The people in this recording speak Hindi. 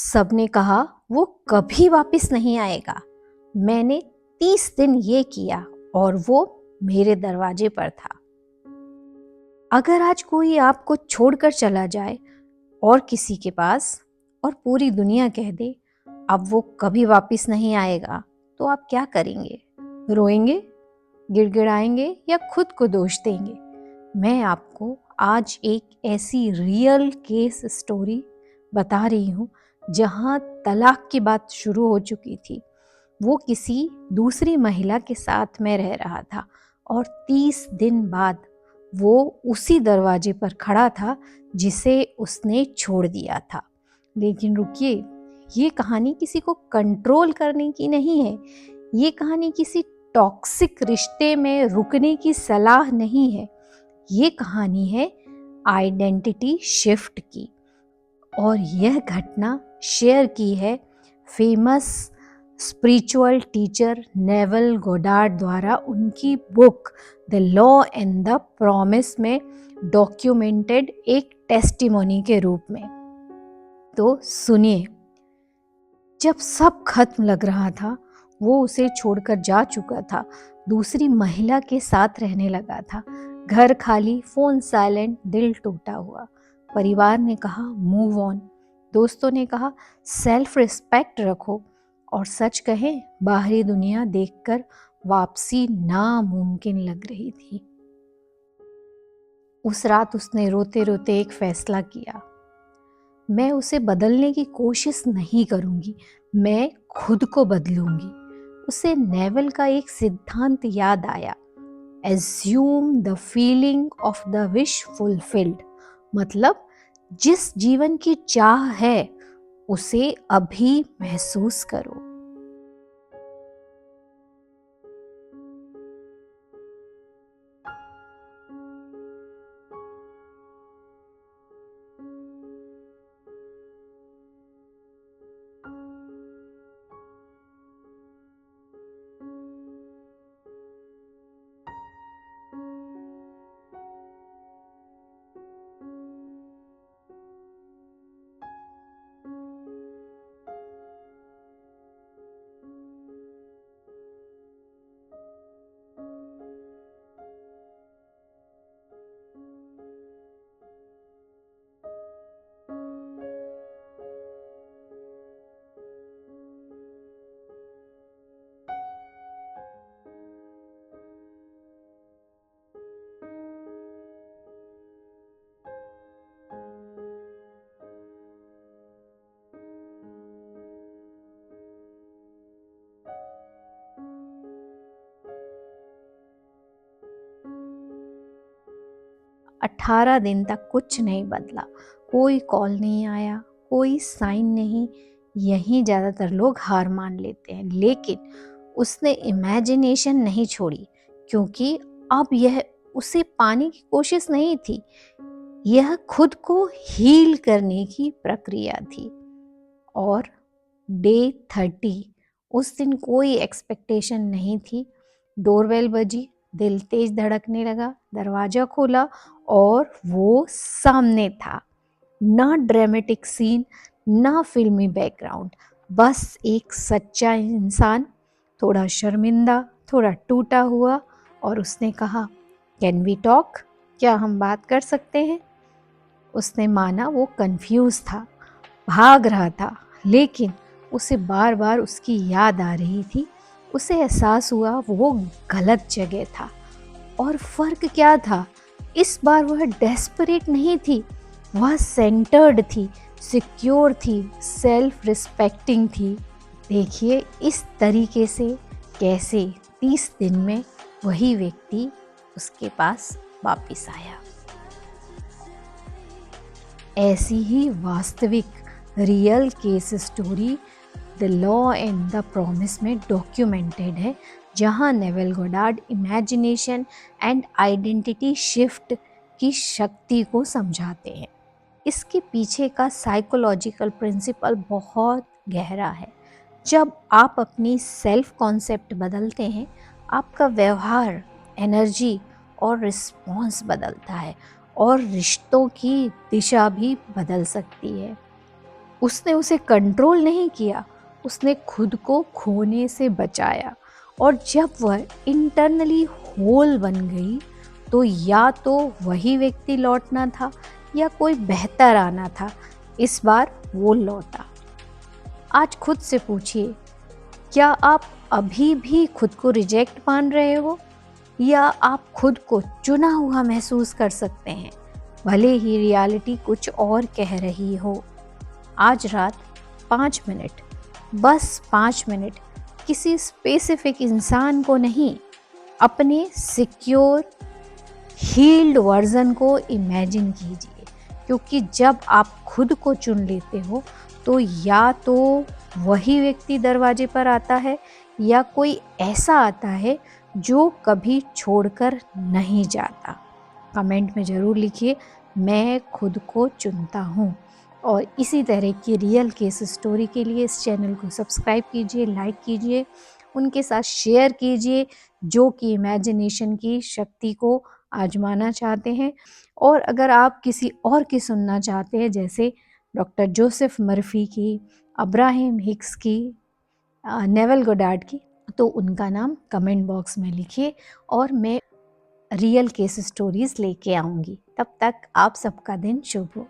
सबने कहा वो कभी वापस नहीं आएगा। मैंने 30 दिन ये किया और वो मेरे दरवाजे पर था। अगर आज कोई आपको छोड़कर चला जाए और किसी के पास और पूरी दुनिया कह दे अब वो कभी वापस नहीं आएगा, तो आप क्या करेंगे? रोएंगे, गिड़गिड़ाएंगे या खुद को दोष देंगे? मैं आपको आज एक ऐसी रियल केस स्टोरी बता रही हूँ जहाँ तलाक की बात शुरू हो चुकी थी। वो किसी दूसरी महिला के साथ में रह रहा था और 30 दिन बाद वो उसी दरवाजे पर खड़ा था जिसे उसने छोड़ दिया था। लेकिन रुकिए, ये कहानी किसी को कंट्रोल करने की नहीं है। ये कहानी किसी टॉक्सिक रिश्ते में रुकने की सलाह नहीं है। ये कहानी है आइडेंटिटी शिफ्ट की। और यह घटना शेयर की है famous spiritual teacher naval Goddard द्वारा उनकी book the law and the promise में डॉक्यूमेंटेड एक टेस्टिमोनी के रूप में। तो सुनिए, जब सब खत्म लग रहा था, वो उसे छोड़कर जा चुका था, दूसरी महिला के साथ रहने लगा था। घर खाली, फोन साइलेंट, दिल टूटा हुआ। परिवार ने कहा मूव ऑन, दोस्तों ने कहा सेल्फ रिस्पेक्ट रखो, और सच कहें बाहरी दुनिया देखकर वापसी नामुमकिन लग रही थी। उस रात उसने रोते रोते एक फैसला किया, मैं उसे बदलने की कोशिश नहीं करूंगी, मैं खुद को बदलूंगी। उसे नेवल का एक सिद्धांत याद आया, assume the feeling of the wish fulfilled. मतलब जिस जीवन की चाह है उसे अभी महसूस करो। अठारह दिन तक कुछ नहीं बदला, कोई कॉल नहीं आया, कोई साइन नहीं। यहीं ज़्यादातर लोग हार मान लेते हैं, लेकिन उसने इमेजिनेशन नहीं छोड़ी, क्योंकि अब यह उसे पाने की कोशिश नहीं थी, यह खुद को हील करने की प्रक्रिया थी। और डे 30, उस दिन कोई एक्सपेक्टेशन नहीं थी। डोरबेल बजी, दिल तेज धड़कने लगा, दरवाजा खोला और वो सामने था। ना ड्रामेटिक सीन, ना फिल्मी बैकग्राउंड, बस एक सच्चा इंसान, थोड़ा शर्मिंदा, थोड़ा टूटा हुआ। और उसने कहा, कैन वी टॉक? क्या हम बात कर सकते हैं? उसने माना वो कंफ्यूज था, भाग रहा था, लेकिन उसे बार बार उसकी याद आ रही थी। उसे एहसास हुआ वो गलत जगह था। और फर्क क्या था? इस बार वह डेस्परेट नहीं थी, वह सेंटर्ड थी, सिक्योर थी, सेल्फ रिस्पेक्टिंग थी। देखिए इस तरीके से कैसे 30 दिन में वही व्यक्ति उसके पास वापस आया। ऐसी ही वास्तविक real case story the law and the promise में डॉक्यूमेंटेड है, जहां naval Goddard imagination and identity shift की शक्ति को समझाते हैं। इसके पीछे का साइकोलॉजिकल प्रिंसिपल बहुत गहरा है। जब आप अपनी सेल्फ कॉन्सेप्ट बदलते हैं, आपका व्यवहार, एनर्जी और रिस्पॉन्स बदलता है, और रिश्तों की दिशा भी बदल सकती है। उसने उसे कंट्रोल नहीं किया, उसने खुद को खोने से बचाया। और जब वह इंटरनली होल बन गई तो या तो वही व्यक्ति लौटना था या कोई बेहतर आना था। इस बार वो लौटा। आज खुद से पूछिए, क्या आप अभी भी खुद को रिजेक्ट मान रहे हो, या आप खुद को चुना हुआ महसूस कर सकते हैं, भले ही रियलिटी कुछ और कह रही हो। आज रात 5 मिनट, बस 5 मिनट, किसी स्पेसिफिक इंसान को नहीं, अपने सिक्योर हील्ड वर्जन को इमेजिन कीजिए। क्योंकि जब आप खुद को चुन लेते हो तो या तो वही व्यक्ति दरवाजे पर आता है या कोई ऐसा आता है जो कभी छोड़कर नहीं जाता। कमेंट में ज़रूर लिखिए, मैं खुद को चुनता हूँ। और इसी तरह की रियल केस स्टोरी के लिए इस चैनल को सब्सक्राइब कीजिए, लाइक कीजिए, उनके साथ शेयर कीजिए जो कि इमेजिनेशन की शक्ति को आजमाना चाहते हैं। और अगर आप किसी और की सुनना चाहते हैं, जैसे डॉक्टर जोसेफ मर्फी की, अब्राहम हिक्स की, नेवल गोडार्ड की, तो उनका नाम कमेंट बॉक्स में लिखिए और मैं रियल केस स्टोरीज लेके आऊँगी। तब तक आप सबका दिन शुभ हो।